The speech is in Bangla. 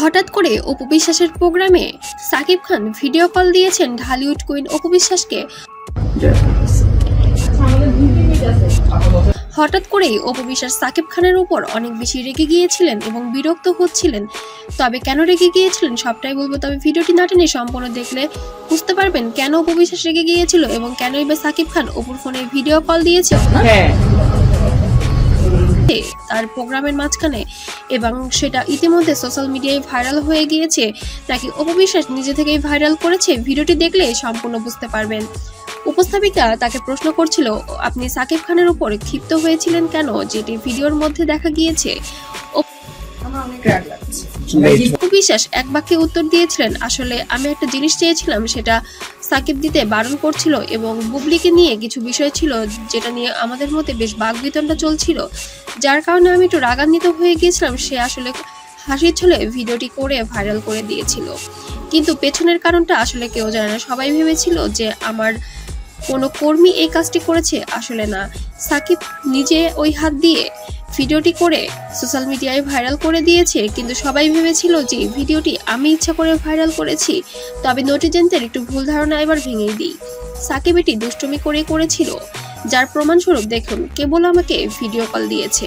হঠাৎ করে অপু বিশ্বাসের প্রোগ্রামে সাকিব খান ভিডিও কল দিয়েছেন ঢালিউড কুইন অপু বিশ্বাসকে। হঠাৎ করেই অপু বিশ্বাস সাকিব খানের উপর অনেক বেশি রেগে গিয়েছিলেন এবং বিরক্ত হচ্ছিলেন। তবে কেন রেগে গিয়েছিলেন সবটাই বলবো, তবে ভিডিওটি না টেনে সম্পূর্ণ দেখলে বুঝতে পারবেন কেন অপু বিশ্বাস রেগে গিয়েছিল এবং কেনই বা সাকিব খান অপুর ফোনে ভিডিও কল দিয়েছে তার প্রোগ্রামের মাঝখানে, এবং সেটা ইতিমধ্যে সোশ্যাল মিডিয়ায় ভাইরাল হয়ে গিয়েছে নাকি অপু বিশ্বাস নিজে থেকেই ভাইরাল করেছে, ভিডিওটি দেখলে সম্পূর্ণ বুঝতে পারবেন। উপস্থাপিকা তাকে প্রশ্ন করছিল, আপনি সাকিব খানের উপর ক্ষিপ্ত হয়েছিলেন কেন, যেটি ভিডিওর মধ্যে দেখা গিয়েছে। অপু বিশ্বাস এক বাক্যে উত্তর দিয়েছিলেন, আসলে আমি একটা জিনিস চেয়েছিলাম, সেটা সাকিব দিতে বারণ করছিল এবং বুবলিকে নিয়ে কিছু বিষয় ছিল যেটা নিয়ে আমাদের মধ্যে বেশ বাকবিতণ্ডা চলছিল, যার কারণে আমি একটু রাগান্বিত হয়ে গিয়েছিলাম। সে আসলে হাসির ছলে ভিডিওটি করে ভাইরাল করে দিয়েছিল, কিন্তু পেছনের কারণটা আসলে কেউ জানে না। সবাই ভেবেছিল যে আমার কোনো কর্মী এই কাজটি করেছে, আসলে না, সাকিব নিজে ওই হাত দিয়ে ভিডিওটি করে সোশ্যাল মিডিয়ায় ভাইরাল করে দিয়েছে, কিন্তু সবাই ভেবেছিল যে ভিডিওটি আমি ইচ্ছা করে ভাইরাল করেছি। তবে নেটিজেনদের একটু ভুল ধারণা এবার ভেঙে দিই, সাকিব এটি দুষ্টুমি করে করেছিল, যার প্রমাণস্বরূপ দেখুন কেবল আমাকে ভিডিও কল দিয়েছে।